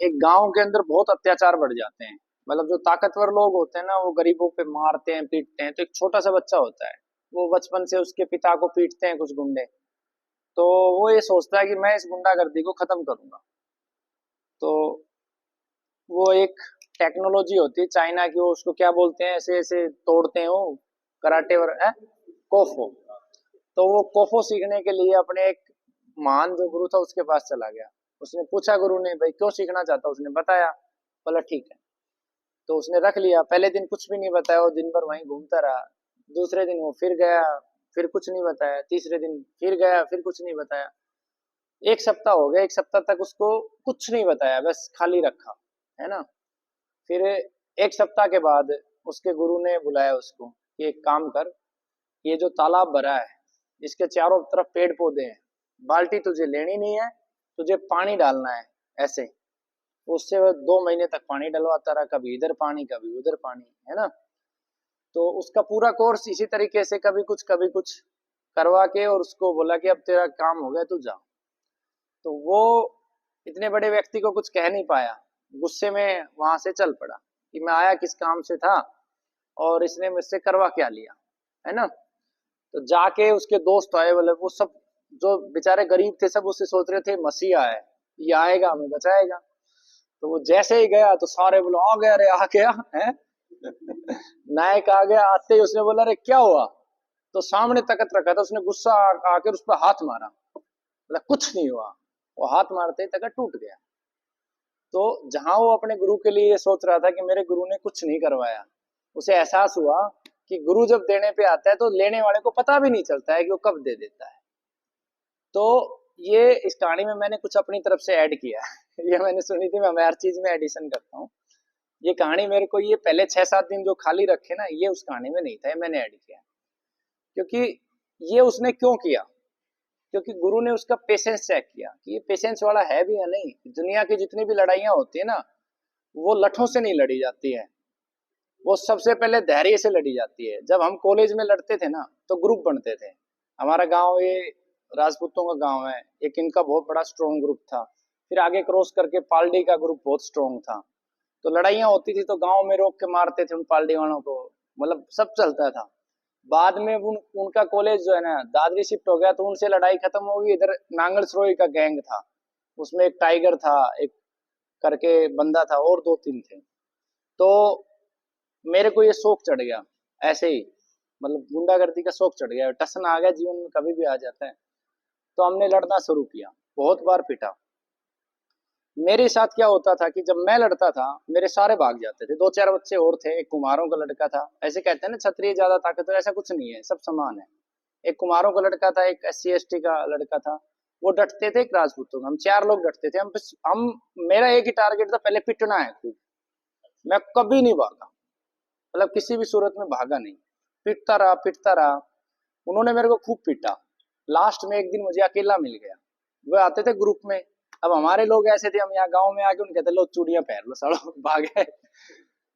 एक गांव के अंदर बहुत अत्याचार बढ़ जाते हैं। मतलब जो ताकतवर लोग होते हैं ना, वो गरीबों पे मारते हैं, पीटते हैं। तो एक छोटा सा बच्चा होता है, वो बचपन से उसके पिता को पीटते हैं कुछ गुंडे। तो वो ये सोचता है कि मैं इस गुंडागर्दी को खत्म करूंगा। तो वो एक टेक्नोलॉजी होती है चाइना की, वो उसको क्या बोलते हैं, ऐसे ऐसे तोड़ते हैं वो, कराटे और है, कोफो। तो वो कोफो सीखने के लिए अपने एक महान जो गुरु था उसके पास चला गया। उसने पूछा गुरु ने, भाई क्यों सीखना चाहता, उसने बताया। बोला ठीक है। तो उसने रख लिया। पहले दिन कुछ भी नहीं बताया, वो दिन भर वहीं घूमता रहा। दूसरे दिन वो फिर गया, फिर कुछ नहीं बताया। तीसरे दिन फिर गया, फिर कुछ नहीं बताया। एक सप्ताह हो गया, एक सप्ताह तक उसको कुछ नहीं बताया, बस खाली रखा, है ना। फिर एक सप्ताह के बाद उसके गुरु ने बुलाया उसको कि एक काम कर, ये जो तालाब भरा है इसके चारों तरफ पेड़ पौधे हैं, बाल्टी तुझे लेनी नहीं है, तुझे पानी डालना है ऐसे। उससे वो 2 महीने तक पानी डलवाता रहा, कभी इधर पानी कभी उधर पानी, है ना। तो उसका पूरा कोर्स इसी तरीके से कभी कुछ करवा के, और उसको बोला कि अब तेरा काम हो गया, तू जा। तो वो इतने बड़े व्यक्ति को कुछ कह नहीं पाया, गुस्से में वहां से चल पड़ा कि मैं आया किस काम से था और इसने मुझसे करवा क्या लिया, है ना। तो जाके उसके दोस्त आए, बोले वो सब जो बेचारे गरीब थे सब उससे सोच रहे थे मसीहा है, ये आएगा हमें बचाएगा। तो वो जैसे ही गया तो सारे बोले आ गया, रे आ गया है। नायक आ गया। आते ही उसने बोला अरे क्या हुआ। तो सामने तकत रखा था, उसने गुस्सा आकर उस पर हाथ मारा। बोला कुछ नहीं हुआ। वो हाथ मारते ही तकत टूट गया। तो जहां वो अपने गुरु के लिए सोच रहा था कि मेरे गुरु ने कुछ नहीं करवाया, उसे एहसास हुआ कि गुरु जब देने पे आता है तो लेने वाले को पता भी नहीं चलता है कि वो कब दे देता है। तो ये इस कहानी में मैंने कुछ अपनी तरफ से ऐड किया है। ये मैंने सुनी थी, मैं हर चीज में एडिशन करता हूँ। ये कहानी मेरे को, ये पहले 6-7 दिन जो खाली रखे ना, ये उस कहानी में नहीं था, ये मैंने ऐड किया। क्योंकि ये उसने क्यों किया, क्योंकि गुरु ने उसका पेशेंस चेक किया कि ये पेशेंस वाला है भी या नहीं। दुनिया की जितनी भी लड़ाइयां होती है ना, वो लठों से नहीं लड़ी जाती है, वो सबसे पहले धैर्य से लड़ी जाती है। जब हम कॉलेज में लड़ते थे ना, तो ग्रुप बनते थे। हमारा गांव ये राजपूतों का गांव है, एक इनका बहुत बड़ा स्ट्रॉन्ग ग्रुप था। फिर आगे क्रॉस करके पालडी का ग्रुप बहुत स्ट्रॉन्ग था। तो लड़ाइयां होती थी तो गांव में रोक के मारते थे उन पालडी वालों को, मतलब सब चलता था। बाद में उनका कॉलेज जो है ना दादरी शिफ्ट हो गया, तो उनसे लड़ाई खत्म हो गई। इधर नांगल सरोई का गैंग था, उसमें एक टाइगर था, एक करके बंदा था, और 2-3 थे। तो मेरे को ये शौक चढ़ गया ऐसे ही, मतलब गुंडागर्दी का शौक चढ़ गया, टसन आ गया जीवन में, कभी भी आ जाता है। तो हमने लड़ना शुरू किया, बहुत बार पिटा। मेरे साथ क्या होता था कि जब मैं लड़ता था मेरे सारे भाग जाते थे। 2-4 बच्चे और थे, एक कुम्हारों का लड़का था। ऐसे कहते हैं ना क्षत्रिय ज्यादा ताकतवर, ऐसा कुछ नहीं है, सब समान है। एक कुम्हारों का लड़का था, एक SC ST का लड़का था। वो डटते थे, एक राजपूतों का। हम 4 लोग डटते थे। हम मेरा एक ही टारगेट था, पहले पिटना है खूब। मैं कभी नहीं भागा, मतलब किसी भी सूरत में भागा नहीं, पिटता रहा पिटता रहा। उन्होंने मेरे को खूब पीटा। लास्ट में एक दिन मुझे अकेला मिल गया। वो आते थे ग्रुप में। अब हमारे लोग ऐसे थे, हम यहाँ गांव में आके उनके कहते लो चूड़ियां पहन लो, सड़ो भागे।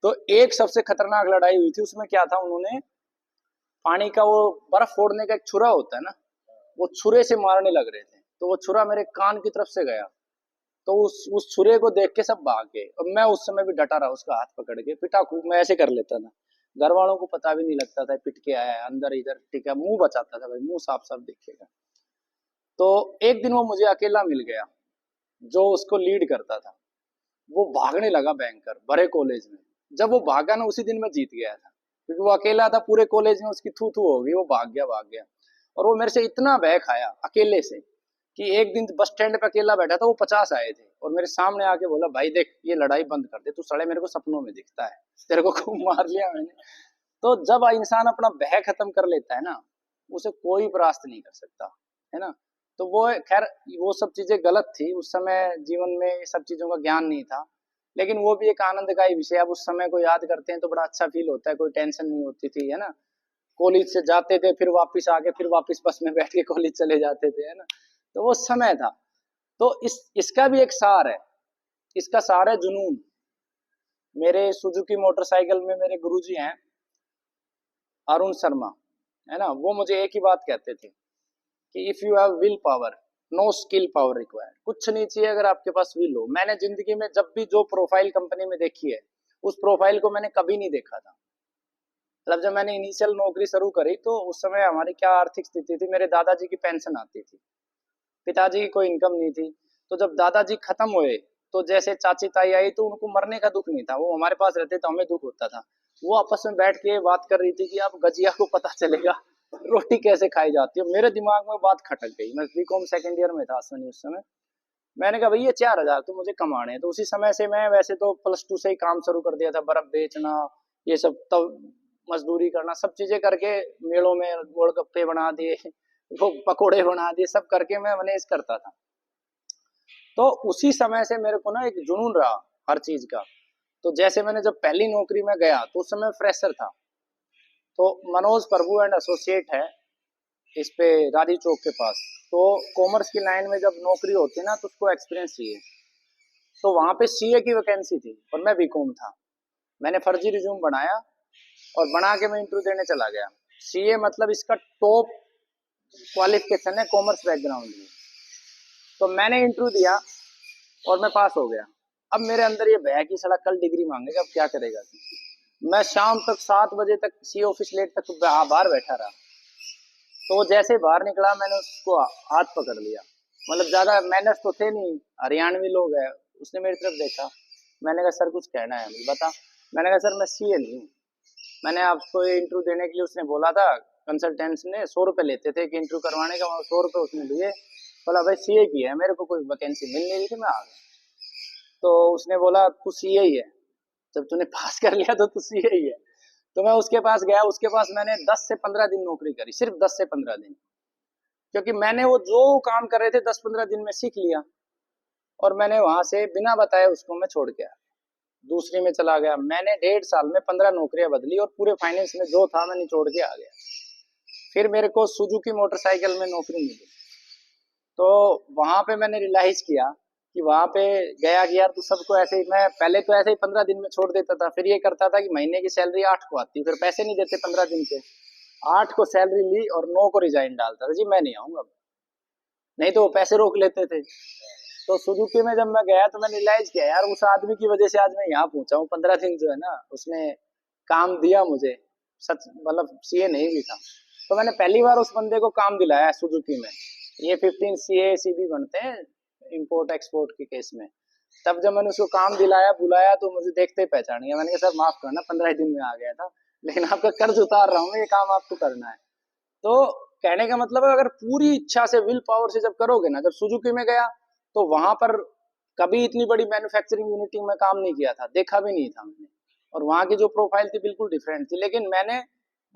तो एक सबसे खतरनाक लड़ाई हुई थी। उसमें क्या था, उन्होंने पानी का वो बर्फ फोड़ने का एक छुरा होता है ना, वो छुरे से मारने लग रहे थे। तो वो छुरा मेरे कान की तरफ से गया। तो उस छुरे को देख के सब भाग गए, और मैं उस समय भी डटा रहा, उसका हाथ पकड़ के पिटा खूब। मैं ऐसे कर लेता था, घर वालों को पता भी नहीं लगता था पिट के आया है, अंदर इधर ठीक है, मुंह बचाता था भाई, मुंह साफ साफ दिखेगा। तो एक दिन वो मुझे अकेला मिल गया, जो उसको लीड करता था। वो भागने लगा भयंकर भरे कॉलेज में। जब वो भागा ना, उसी दिन मैं जीत गया था, क्योंकि वो अकेला था, पूरे कॉलेज में उसकी थू थू हो गई, वो भाग गया। और वो मेरे से इतना भय खाया अकेले से कि एक दिन बस स्टैंड पे अकेला बैठा था, वो 50 आए थे, और मेरे सामने आके बोला भाई देख ये लड़ाई बंद कर दे, तू साले मेरे को सपनों में दिखता है, तेरे को खूब मार लिया मैंने। तो जब इंसान अपना भय खत्म कर लेता है ना, उसे कोई परास्त नहीं कर सकता, है ना। तो वो खैर, वो सब चीजें गलत थी उस समय, जीवन में सब चीजों का ज्ञान नहीं था। लेकिन वो भी एक आनंद का ही विषय। अब उस समय को याद करते हैं तो बड़ा अच्छा फील होता है, कोई टेंशन नहीं होती थी, है ना। कॉलेज से जाते थे, फिर वापस आके फिर वापस बस में बैठ के कॉलेज चले जाते थे, है ना। तो वो समय था। तो इसका भी एक सार है, इसका सार है जुनून। मेरे सुजुकी मोटरसाइकिल में मेरे गुरुजी हैं, अरुण शर्मा, है ना। वो मुझे एक ही बात कहते थे कि if you have will power no skill power required, कुछ नहीं चाहिए अगर आपके पास विल हो। मैंने जिंदगी में जब भी जो प्रोफाइल कंपनी में देखी है, उस प्रोफाइल को मैंने कभी नहीं देखा था। मतलब जब मैंने इनिशियल नौकरी शुरू करी तो उस समय हमारी क्या आर्थिक स्थिति थी, मेरे दादाजी की पेंशन आती थी, पिताजी की कोई इनकम नहीं थी। तो जब दादाजी खत्म हुए तो जैसे चाची ताई आई तो उनको मरने का दुख नहीं था, वो हमारे पास रहते तो हमें दुख होता था। वो आपस में बैठ के बात कर रही थी कि अब गजिया को पता चलेगा रोटी कैसे खाई जाती है। मेरे दिमाग में बात खटक गई, मैं बीकॉम सेकंड ईयर में था उस समय। मैंने कहा भैया 4,000 तो मुझे कमाने हैं। तो उसी समय से मैं वैसे तो +2 से ही काम शुरू कर दिया था, बर्फ बेचना ये सब, तब मजदूरी करना, सब चीजें करके मेलों में गोलगप्पे बना दिए, वो पकोड़े बना दिए, सब करके मैं मैनेज करता था। तो उसी समय से मेरे को ना एक जुनून रहा हर चीज का। तो जैसे मैंने जब पहली नौकरी में गया तो उस समय फ्रेशर था। तो मनोज प्रभु एंड एसोसिएट है इस पे राधी चौक के पास। तो कॉमर्स की लाइन में जब नौकरी होती है ना तो उसको एक्सपीरियंस चाहिए। तो वहां पे सीए की वैकेंसी थी और मैं बीकॉम था। मैंने फर्जी रिज्यूम बनाया और बना के मैं इंटरव्यू देने चला गया। सीए मतलब इसका टॉप क्वालिफिकेशन है कॉमर्स बैकग्राउंड में। तो मैंने इंटरव्यू दिया और मैं पास हो गया। अब मेरे अंदर ये भय कि साला कल डिग्री मांगेगा, अब क्या करेगा। मैं शाम तक 7 बजे तक सी ऑफिस लेट तक बाहर बैठा रहा। तो वो जैसे बाहर निकला मैंने उसको हाथ पकड़ लिया। मतलब ज्यादा मैनर्स तो थे नहीं, हरियाणवी लोग हैं। उसने मेरी तरफ देखा, मैंने कहा सर कुछ कहना है बता। मैंने कहा सर मैं सीए नहीं हूँ। मैंने आपको इंटरव्यू देने के लिए उसने बोला था, कंसल्टेंट्स ने 100 रुपए लेते थे कि इंटरव्यू करवाने का, 100 रुपए उसने लिए। बोला भाई सीए की है, मेरे को कोई वैकेंसी मिल नहीं रही थी, मैं आ गया। तो उसने बोला तू सीए ही है, जब तूने पास कर लिया तो तू सीए ही है। तो मैं उसके पास गया, उसके पास मैंने 10 से 15 दिन नौकरी करी, सिर्फ 10 से 15 दिन। क्योंकि मैंने वो जो काम कर रहे थे 10-15 दिन में सीख लिया। और मैंने वहां से बिना बताए उसको मैं छोड़ के आया, दूसरी में चला गया। मैंने 1.5 साल में 15 नौकरियां बदली और पूरे फाइनेंस में जो था मैंने छोड़ के आ गया। फिर मेरे को सुजुकी मोटरसाइकिल में नौकरी मिली। तो वहां पे मैंने रियलाइज किया कि वहां पे गया कि यार तू सबको ऐसे ही, मैं पहले तो ऐसे ही 15 दिन में छोड़ देता था। फिर ये करता था कि महीने की सैलरी 8 को आती, फिर पैसे नहीं देते 15 दिन के। 8 को सैलरी ली और 9 को रिजाइन डालता था, जी मैं नहीं आऊंगा, नहीं तो वो पैसे रोक लेते थे। तो सुजुकी में जब मैं गया तो मैंने रियलाइज किया यार उस आदमी की वजह से आज मैं यहाँ पहुंचा हूँ। 15 दिन जो है ना उसने काम दिया मुझे, सच मतलब सीए नहीं भी था। तो मैंने पहली बार उस बंदे को काम दिलाया सुजुकी में। ये 15 सीए सीबी बनते हैं इंपोर्ट एक्सपोर्ट के केस में। तब जब मैंने उसको काम दिलाया बुलाया तो मुझे देखते ही पहचान गया। मैंने कहा सर माफ करना 15 दिन में आ गया था, लेकिन आपका कर्ज उतार रहा हूँ, ये काम आपको करना है। तो कहने का मतलब है अगर पूरी इच्छा से विल पावर से जब करोगे ना, जब सुजुकी में गया तो वहां पर कभी इतनी बड़ी मैन्युफैक्चरिंग यूनिटी में काम नहीं किया था, देखा भी नहीं था मैंने। और वहां की जो प्रोफाइल थी बिल्कुल डिफरेंट थी, लेकिन मैंने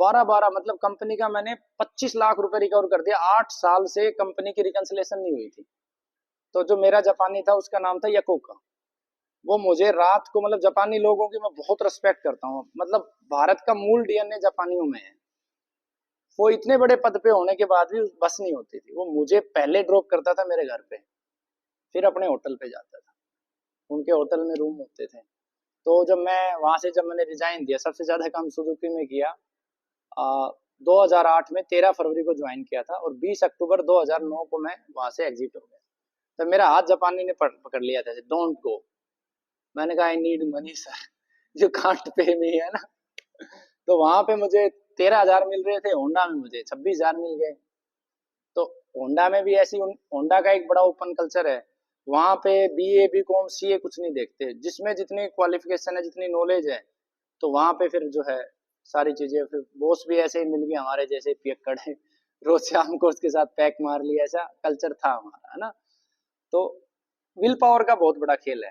12-12 मतलब कंपनी का मैंने 25 लाख रुपए रिकवर कर दिया। 8 साल से कंपनी की रिकंसिलेशन नहीं हुई थी। तो जो मेरा जापानी था उसका नाम था यकोका। वो मुझे रात को, मतलब जापानी लोगों की मैं बहुत रिस्पेक्ट करता हूँ, मतलब भारत का मूल डीएनए जापानियों में है। वो इतने बड़े पद पे होने के बाद भी बस नहीं होती थी, वो मुझे पहले ड्रॉप करता था मेरे घर पे, फिर अपने होटल पे जाता था। उनके होटल में रूम होते थे। तो जब मैंने रिजाइन दिया, सबसे ज्यादा काम सुजुकी में किया। 2008 में 13 फरवरी को ज्वाइन किया था और 20 अक्टूबर 2009 को मैं वहां से एग्जिट हो गया। तो मेरा हाथ जापानी ने पकड़ लिया था, डोंट गो। मैंने कहा आई नीड मनी सर, जो कांट पे मी है ना। तो वहां पे मुझे 13,000 मिल रहे थे, होंडा में मुझे 26,000 मिल गए। तो होंडा में भी ऐसी, होंडा का एक बड़ा ओपन कल्चर है। वहां पे बीए बीकॉम सीए कुछ नहीं देखते, जिसमें जितनी क्वालिफिकेशन है जितनी नॉलेज है। तो वहां पे फिर जो है सारी चीजें, फिर बॉस भी ऐसे ही मिल गए हमारे जैसे पियक्कड़ है, रोज शाम को उसके साथ पैक मार लिया, ऐसा कल्चर था हमारा, है ना। तो विल पावर का बहुत बड़ा खेल है।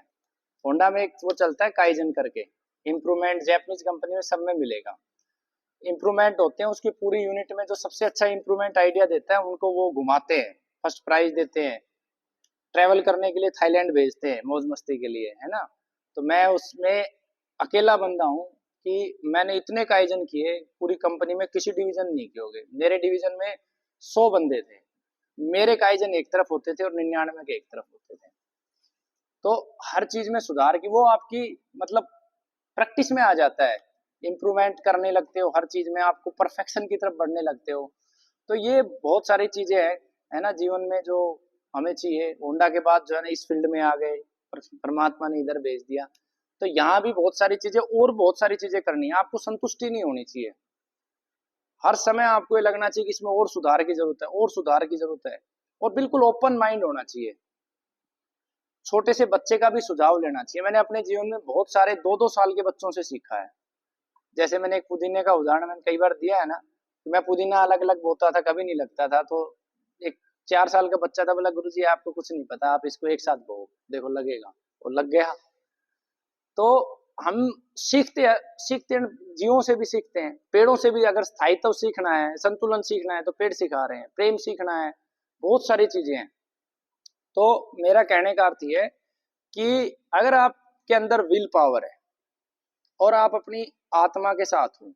होंडा में एक वो चलता है काइजन करके, इम्प्रूवमेंट जैपनीज कंपनी में सब में मिलेगा। इम्प्रूवमेंट होते हैं उसकी पूरी यूनिट में, जो सबसे अच्छा इम्प्रूवमेंट आइडिया देता है उनको वो घुमाते हैं, फर्स्ट प्राइज देते हैं, ट्रैवल करने के लिए थाईलैंड भेजते हैं मौज मस्ती के लिए, है ना। तो मैं उसमें अकेला बंदा हूँ कि मैंने इतने काइजन किए, पूरी कंपनी में किसी डिवीजन नहीं किए होंगे। मेरे डिवीजन में 100 बंदे थे, मेरे काइजन एक तरफ होते थे और 99 के एक तरफ होते थे। तो हर चीज में सुधार की वो आपकी, मतलब प्रैक्टिस में आ जाता है। इम्प्रूवमेंट करने लगते हो हर चीज में, आपको परफेक्शन की तरफ बढ़ने लगते हो। तो ये बहुत सारी चीजें हैं, है ना, जीवन में जो हमें चाहिए। होंडा के बाद जो है ना इस फील्ड में आ गए, परमात्मा ने इधर भेज दिया। तो यहाँ भी बहुत सारी चीजें और बहुत सारी चीजें करनी है, आपको संतुष्टि नहीं होनी चाहिए। हर समय आपको ये लगना चाहिए कि इसमें और सुधार की जरूरत है, और सुधार की जरूरत है, और बिल्कुल ओपन माइंड होना चाहिए। छोटे से बच्चे का भी सुझाव लेना चाहिए। मैंने अपने जीवन में बहुत सारे 2-2 साल के बच्चों से सीखा है। जैसे मैंने एक पुदीने का उदाहरण मैंने कई बार दिया है ना, कि मैं पुदीना अलग अलग बोता था, कभी नहीं लगता था। तो एक 4 साल का बच्चा था, बोला गुरुजी आपको कुछ नहीं पता, आप इसको एक साथ बो, देखो लगेगा। और लग गया। तो हम सीखते हैं, जीवों से भी सीखते हैं, पेड़ों से भी। अगर स्थायित्व सीखना है, संतुलन सीखना है, तो पेड़ सिखा रहे हैं। प्रेम सीखना है, बहुत सारी चीजें हैं। तो मेरा कहने का अर्थ ये है कि अगर आपके अंदर विल पावर है और आप अपनी आत्मा के साथ हो,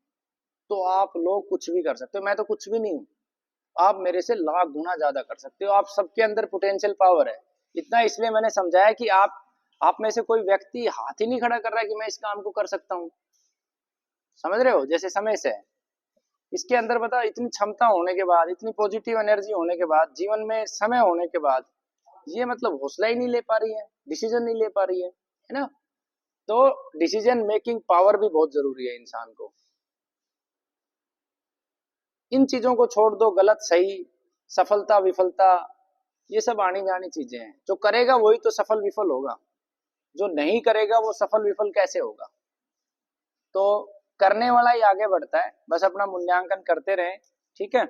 तो आप लोग कुछ भी कर सकते हो। मैं तो कुछ भी नहीं हूं, आप मेरे से लाख गुना ज्यादा कर सकते हो। आप सबके अंदर पोटेंशियल पावर है। इतना इसलिए मैंने समझाया कि आप में से कोई व्यक्ति हाथ ही नहीं खड़ा कर रहा है कि मैं इस काम को कर सकता हूं। समझ रहे हो? जैसे समय से है, इसके अंदर बता, इतनी क्षमता होने के बाद, इतनी पॉजिटिव एनर्जी होने के बाद, जीवन में समय होने के बाद, ये मतलब हौसला ही नहीं ले पा रही है, डिसीजन नहीं ले पा रही है ना? तो डिसीजन मेकिंग पावर भी बहुत जरूरी है इंसान को। इन चीजों को छोड़ दो, गलत सही, सफलता विफलता, ये सब आनी जानी चीजें हैं। जो करेगा वही तो सफल विफल होगा, जो नहीं करेगा वो सफल विफल कैसे होगा? तो करने वाला ही आगे बढ़ता है, बस अपना मूल्यांकन करते रहें। ठीक है।